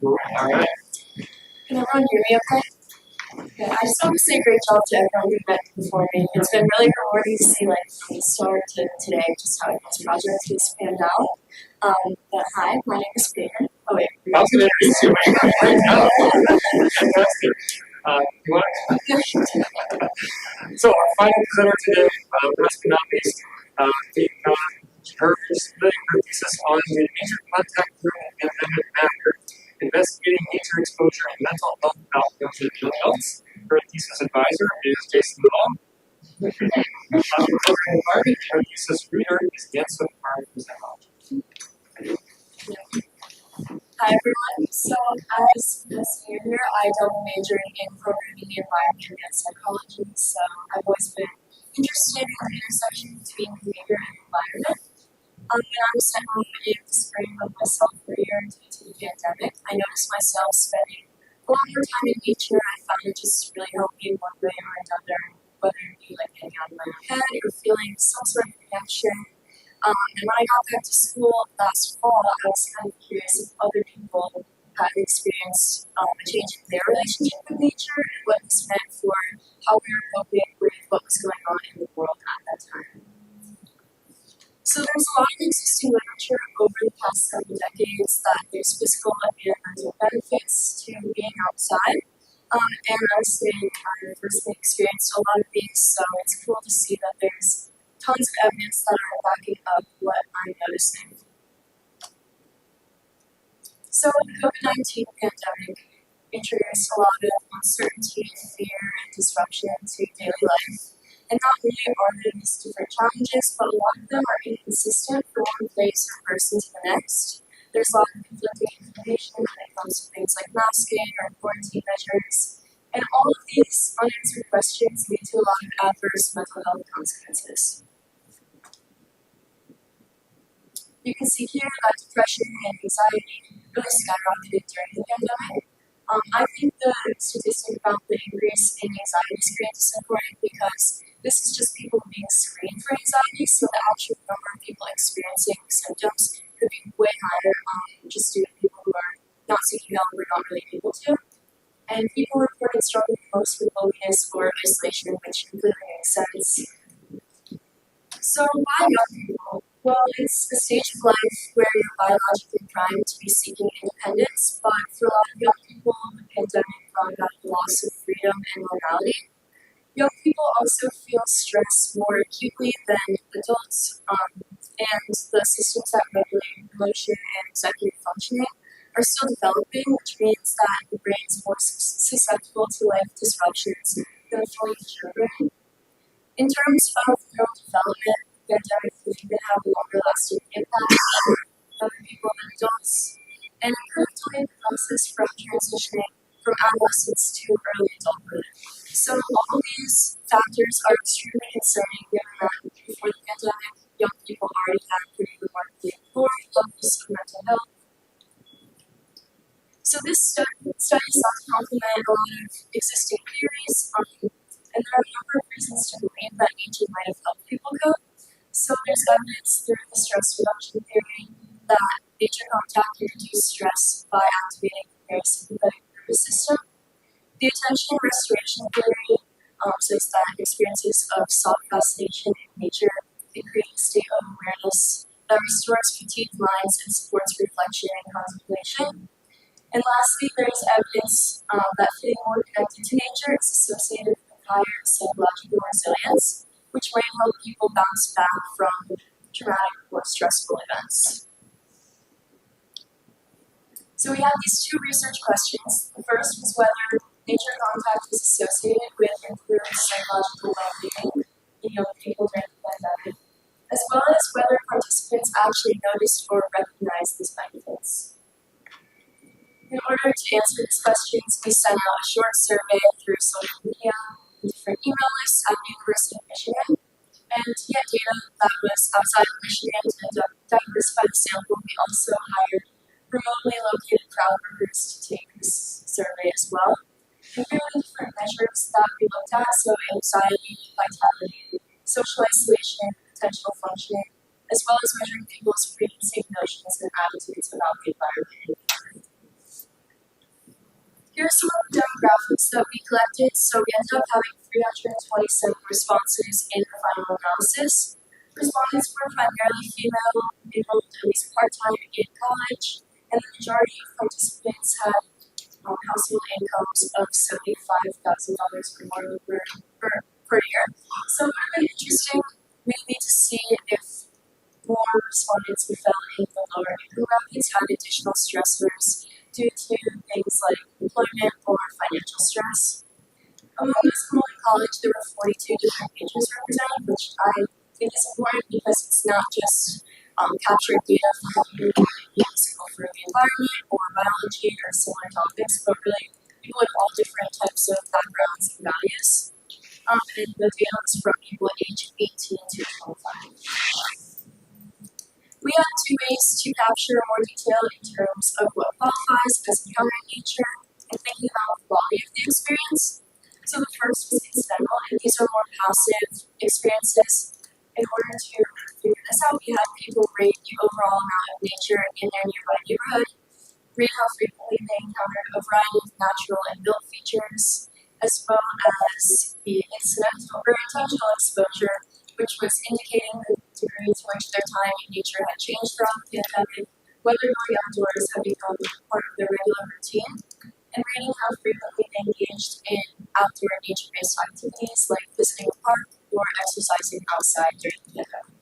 All right. Can everyone hear me okay? Yeah, I just want to say great job to everyone who met before me. It's been really rewarding to see, like, from the start to today, just how this project has panned out. But hi, my name is Peyton. Oh, wait. I was going to introduce you right now. Fantastic. You want So, our final presenter today, last but not least, Peyton Cahn. Her thesis on the nature contact during the pandemic matter, investigating nature exposure and mental health outcomes in young adults. Her thesis advisor is Jason Law. Program environment, her thesis reader is Yansa Farm. Hi everyone. So as a senior here, I double majored in programming, environment, and psychology. So I've always been interested in the intersection between behavior and environment. When I was at home in the spring of my sophomore year due to the pandemic, I noticed myself spending a lot more time in nature. I found it just really helped me in one way or another, whether it be like getting out of my own head or feeling some sort of connection. And when I got back to school last fall, I was kind of curious if other people had experienced a change in their relationship with nature and what this meant for how we were coping with what was going on in the world at that time. So there's a lot of existing literature over the past several decades that there's physical and mental benefits to being outside. And I was saying I personally experienced a lot of these, so it's cool to see that there's tons of evidence that are backing up what I'm noticing. So the COVID-19 pandemic introduced a lot of uncertainty, fear, and disruption to daily life. And not only are there these different challenges, but a lot of them are inconsistent from one place or person to the next. There's a lot of conflicting information when it comes to things like masking or quarantine measures. And all of these unanswered questions lead to a lot of adverse mental health consequences. You can see here that depression and anxiety really skyrocketed during the pandemic. I think the statistic about the increase in anxiety screens is important because this is just people being screened for anxiety, so the actual number of people experiencing symptoms could be way higher just due to people who are not seeking help or not really able to. And people reported struggling most with loneliness or isolation, which completely makes sense. So why young people? Well, it's a stage of life where you're biologically primed to be seeking independence, but for a lot of young people, the pandemic brought about the loss of freedom and normality. Young people also feel stress more acutely than adults, and the systems that regulate emotion and executive functioning are still developing, which means that the brain is more susceptible to life disruptions than a fully mature brain. In terms of neural development, the pandemic could even have a longer lasting impact on younger people than adults, and it could delay the process from transitioning from adolescence to early adulthood. So all of these factors are extremely concerning given that before the pandemic, young people already had pretty remarkably poor levels of mental health. So this study sought to complement a lot of existing theories, and there are a number of reasons to believe that nature might have helped people cope. So there's evidence through the stress reduction theory that nature contact can reduce stress by activating the parasympathetic nervous system. The attention restoration theory says that experiences of soft fascination in nature can create a state of awareness that restores fatigued minds and supports reflection and contemplation. And lastly, there is evidence that feeling more connected to nature is associated with higher psychological resilience, which might help people bounce back from traumatic or stressful events. So we have these two research questions. The first was whether nature contact was associated with improved psychological well-being in young people during the pandemic, as well as whether participants actually noticed or recognized these benefits. In order to answer these questions, we sent out a short survey through social media and different email lists at the University of Michigan. And to get data that was outside of Michigan to diversify the sample, we also hired remotely located crowd workers to take this survey as well. And here are the different measures that we looked at, so anxiety, vitality, social isolation, potential functioning, as well as measuring people's preconceived notions and attitudes about the environment. Here are some of the demographics that we collected. So we ended up having 327 responses in the final analysis. Respondents were primarily female, enrolled at least part-time in college, and the majority of participants had household incomes of $75,000 or more per year. So it would have been interesting maybe to see if more respondents who fell in the lower income brackets had additional stressors due to things like employment or financial stress. Among those enrolled in college, there were 42 different majors represented, which I think is important because it's not just capturing data from musical for the environment or biology or similar topics, but really people with all different types of backgrounds and values. And the data was from people aged 18 to 25. We had two ways to capture more detail in terms of what qualifies as encounter in nature and thinking about the quality of the experience. So the first was incidental, and these are more passive experiences. In order to figure this out, we had people rate the overall amount of nature in their nearby neighborhood, rate how frequently they encountered a variety of natural and built features, as well as the incidental or intentional exposure, which was indicating the degree to which their time in nature had changed throughout the pandemic, whether going outdoors had become part of their regular routine, and rating how frequently they engaged in outdoor nature-based activities like visiting a park or exercising outside during the pandemic.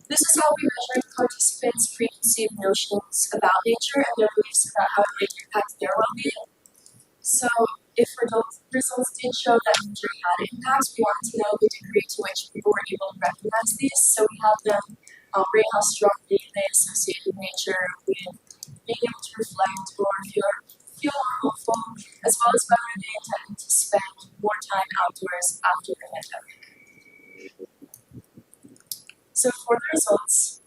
This is how we measured participants' preconceived notions about nature and their beliefs about how it might impact their well-being. So, if results did show that nature had impacts, we wanted to know the degree to which people were able to recognize these. So we had them rate how strongly they associated nature with being able to reflect or feel more hopeful, as well as whether they intended to spend more time outdoors after the pandemic. So for the results,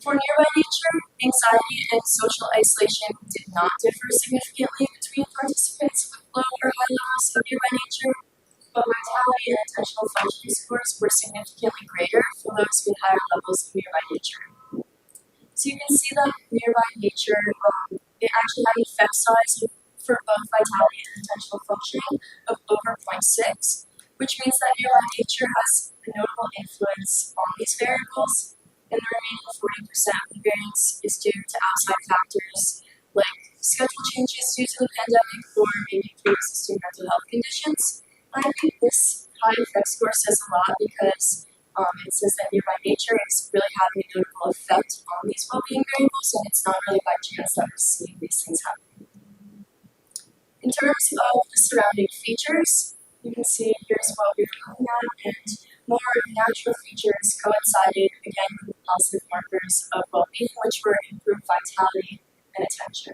for nearby nature, anxiety and social isolation did not differ significantly between participants with low or high levels of nearby nature, but vitality and attentional functioning scores were significantly greater for those with higher levels of nearby nature. So you can see that nearby nature, it actually had an effect size for both vitality and attentional functioning of over 0.6, which means that nearby nature has a notable influence on these variables. And the remaining 40% of the variance is due to outside factors like schedule changes due to the pandemic or maybe pre-existing mental health conditions. And I think this high effect score says a lot because it says that nearby nature is really having a notable effect on these well-being variables, and it's not really by chance that we're seeing these things happen. In terms of the surrounding features, you can see here's what we were looking at, and more natural features coincided again with the positive markers of well-being, which were improved vitality and attention.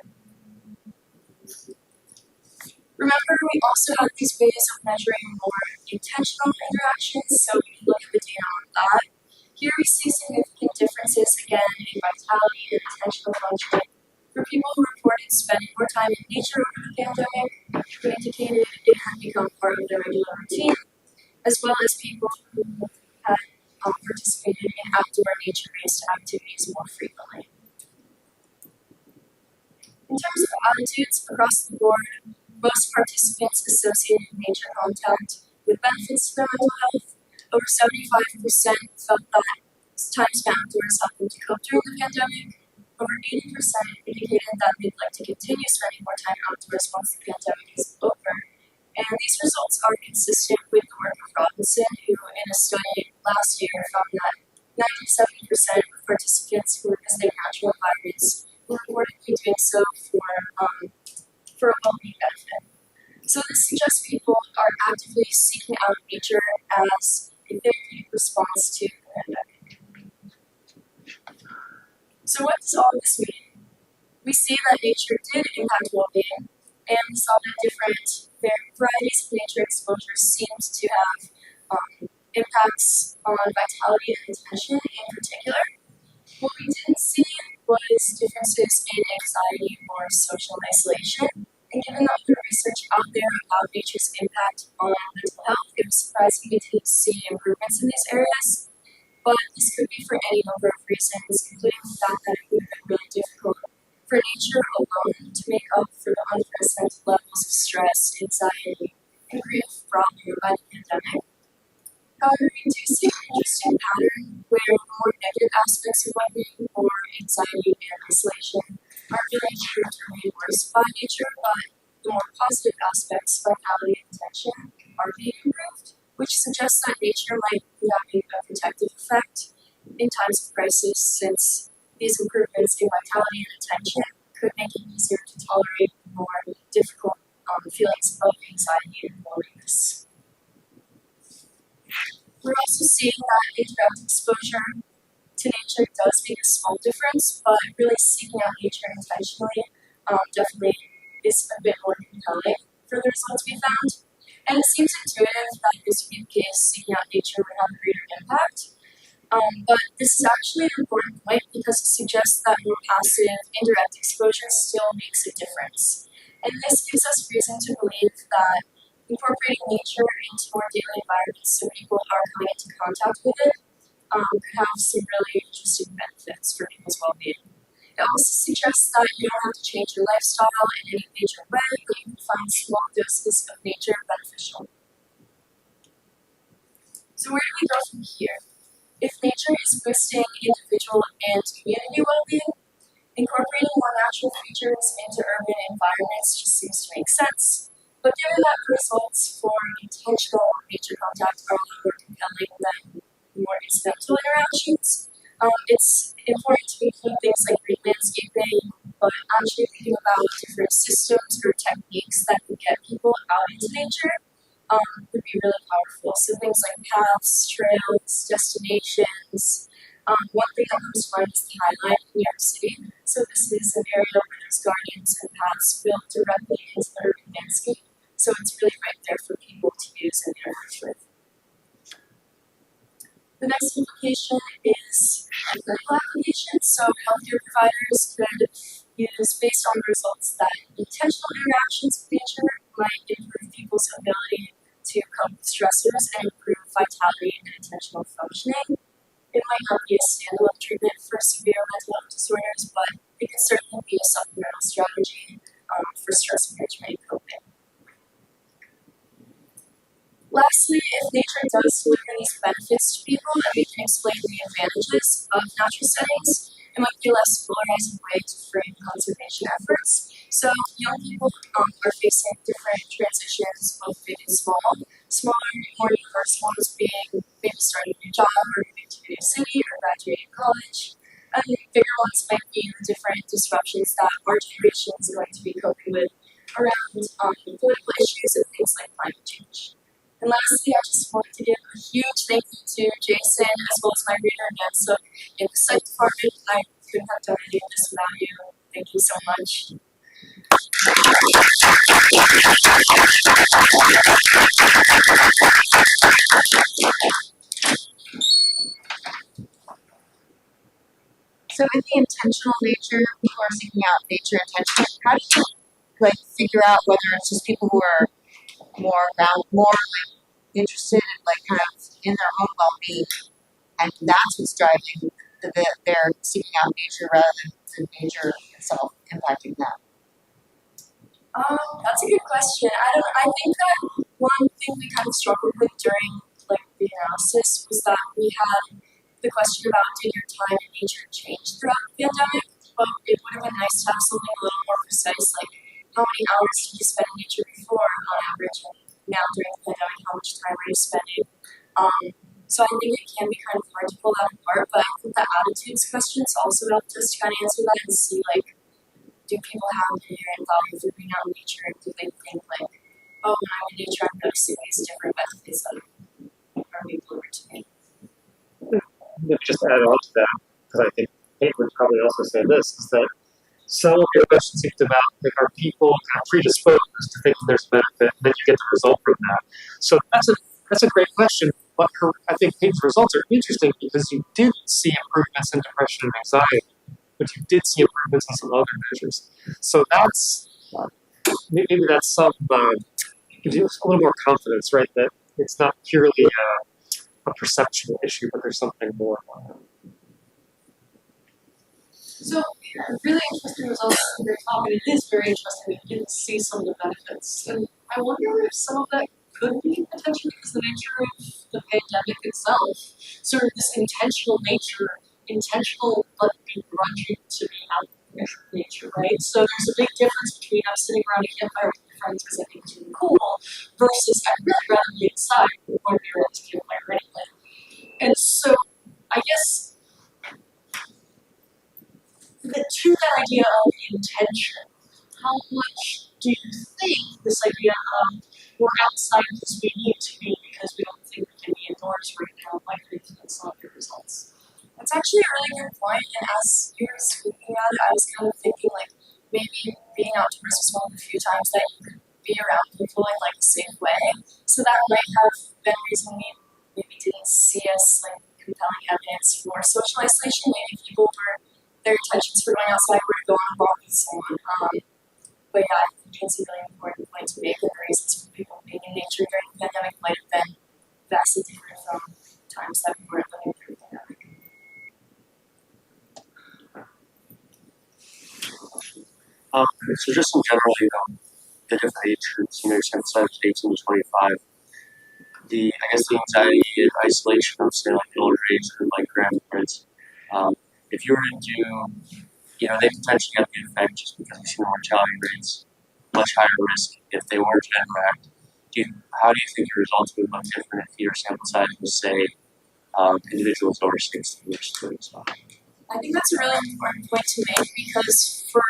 Remember, we also have these ways of measuring more intentional interactions, so we can look at the data on that. Here we see significant differences again in vitality and attentional functioning for people who reported spending more time in nature over the pandemic, who indicated it had become part of their regular routine, as well as people who had participated in outdoor nature-based activities more frequently. In terms of attitudes across the board, most participants associated nature contact with benefits to their mental health. Over 75% felt that time spent outdoors helped them to cope during the pandemic. Over 80% indicated that they'd like to continue spending more time outdoors once the pandemic is over. And these results are consistent with the work of Robinson, who in a study last year found that 97% of participants who were visiting natural environments were reportedly doing so for a well-being benefit. So this suggests people are actively seeking out nature as a therapeutic response to the pandemic. So what does all this mean? We see that nature did impact well-being, and we saw that different varieties of nature exposure seemed to have impacts on vitality and attention in particular. What we didn't see was differences in anxiety or social isolation. And given that the research out there about nature's impact on mental health, it was surprising to see improvements in these areas. But this could be for any number of reasons, including the fact that it would have been really difficult for nature alone make up for the unprecedented levels of stress, anxiety, and grief brought on by the pandemic. However, we do see an interesting pattern where the more negative aspects of well-being, or anxiety and isolation, aren't really improved or made worse by nature, but the more positive aspects, vitality and attention, are being improved, which suggests that nature might be having a protective effect in times of crisis, since these improvements in vitality and attention could make it easier to tolerate more difficult feelings of anxiety and loneliness. We're also seeing that indirect exposure to nature does make a small difference, but really seeking out nature intentionally definitely is a bit more compelling for the results we found. And it seems intuitive that this would be the case, seeking out nature would have a greater impact. But this is actually an important point because it suggests that more passive, indirect exposure still makes a difference. And this gives us reason to believe that incorporating nature into more daily environments so people are coming into contact with it could have some really interesting benefits for people's well-being. It also suggests that you don't have to change your lifestyle in any major way, but you can find small doses of nature beneficial. So where do we go from here? If nature is boosting individual and community well-being, incorporating more natural features into urban environments just seems to make sense. But given that the results for intentional nature contact are a lot more compelling than more incidental interactions, it's important to include things like green landscaping, but actually thinking about different systems or techniques that could get people out into nature would be really powerful. So things like paths, trails, destinations. One thing that comes to mind is the High Line in New York City. So this is an area where there's gardens and paths built directly into the urban landscape. So it's really right there for people to use and interact with. The next implication is medical applications. So healthcare providers could use, based on the results, that intentional interactions with nature might improve people's ability to cope with stressors and improve vitality and attentional functioning. It might not be a standalone treatment for severe mental health disorders, but it could certainly be a supplemental strategy for stress management and coping. Lastly, if nature does deliver these benefits to people and we can explain the advantages of natural settings, it might be a less polarizing way to frame conservation efforts. So young people are facing different transitions, both big and small. Smaller, more diverse ones being maybe starting a new job or moving to a new city or graduating college. And bigger ones might be the different disruptions that our generation is going to be coping with around political issues and things like climate change. And lastly, I just wanted to give a huge thank you to Jason, as well as my reader, Nancy, in the site department. I couldn't have done any of this without you. Thank you so much. So in the intentional nature, people are seeking out nature intentionally. How do you figure out whether it's just people who are more interested in kind of in their own well-being, and that's what's driving their seeking out nature rather than nature itself impacting them? That's a good question. I think that one thing we kind of struggled with during the analysis was that we had the question about did your time in nature change throughout the pandemic? But it would have been nice to have something a little more precise, like how many hours did you spend in nature before on average, and now during the pandemic, how much time are you spending? So I think it can be kind of hard to pull that apart, but I think the attitudes questions also helped us to kind of answer that and see do people have an inherent value for being out in nature, and do they think oh, when I'm in nature, I'm noticing these different benefits that are being delivered to me. Maybe just add on to that, because I think Peyton would probably also say this, is that some of your questions seem about are people kind of predisposed to think there's a benefit, and then you get the result from that. So that's a great question, but I think Peyton's results are interesting because you did see improvements in depression and anxiety, but you did see improvements in some other measures. So that's maybe that's some gives you a little more confidence, right? That it's not purely a perceptual issue, but there's something more. So, really interesting results from your talk, and it is very interesting that you can see some of the benefits. And I wonder if some of that could be potentially because the nature of the pandemic itself, sort of this intentional nature, intentional but begrudging to be out in nature, right? So there's a big difference between I'm sitting around a campfire with my friends because I think it's really cool versus I'd really rather be inside with one beer at this campfire anyway. And so I guess to that idea of intention, how much do you think this idea of we're outside because we need to be because we don't think we can be indoors right now might influence some of your results? That's actually a really good point. And as you were speaking at it, I was kind of thinking like maybe being outdoors was one of the few times that you could be around people in like a safe way. So that might have been the reason we maybe didn't see as like compelling evidence for social isolation. Maybe people were their intentions for going outside were to go on a walk with someone. But yeah, I think it's a really important point to make, and the reasons for people being in nature during the pandemic might have been vastly different from times that we weren't living through the pandemic. So just in general, the different age groups, sample size 18 to 25, I guess the anxiety and isolation of say like older age or like grandparents, if you were to do, they potentially have the effect just because we see the mortality rates much higher risk if they were to interact. How do you think your results would look different if your sample size was, say, individuals over 60 years old? I think that's a really important point to make because for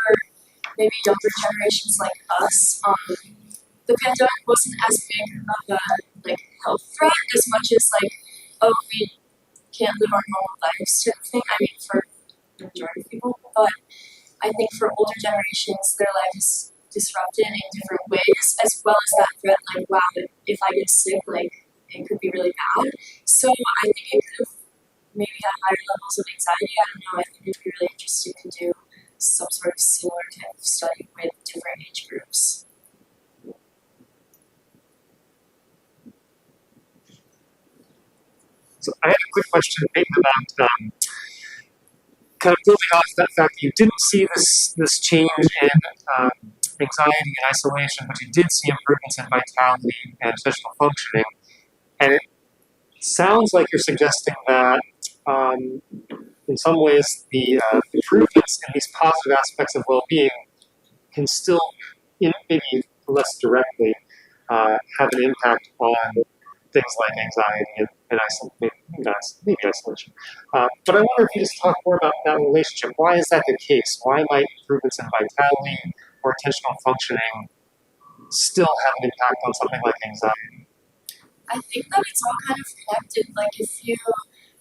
maybe younger generations like us, the pandemic wasn't as big of a health threat as much as we can't live our normal lives type of thing. I mean, for the majority of people, but I think for older generations, their life is disrupted in different ways, as well as that threat, wow, if I get sick, it could be really bad. So I think it could have maybe had higher levels of anxiety. I don't know. I think it'd be really interesting to do some sort of similar type of study with different age groups. So I had a quick question, Peyton, about kind of building off that fact that you didn't see this change in anxiety and isolation, but you did see improvements in vitality and physical functioning. And it sounds like you're suggesting that in some ways the improvements in these positive aspects of well-being can still, maybe less directly, have an impact on things like anxiety and maybe isolation. But I wonder if you just talk more about that relationship. Why is that the case? Why might improvements in vitality or attentional functioning still have an impact on something like anxiety? I think that it's all kind of connected. If you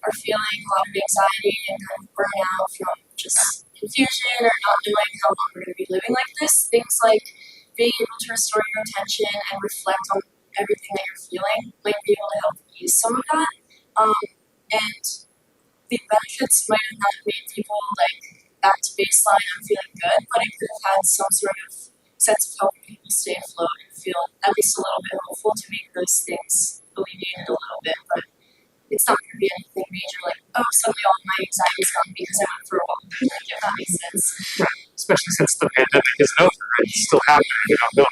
are feeling a lot of anxiety and kind of burnout from just confusion or not knowing how long we're going to be living like this, things like being able to restore your attention and reflect on everything that you're feeling might be able to help ease some of that. And the benefits might have not made people back to baseline and feeling good, but it could have had some sort of sense of helping people stay afloat and feel at least a little bit hopeful to make those things alleviated a little bit. But it's not going to be anything major suddenly all my anxiety is gone because I went for a walk. If that makes sense. Right. Especially since the pandemic isn't over, it's still happening. We don't know.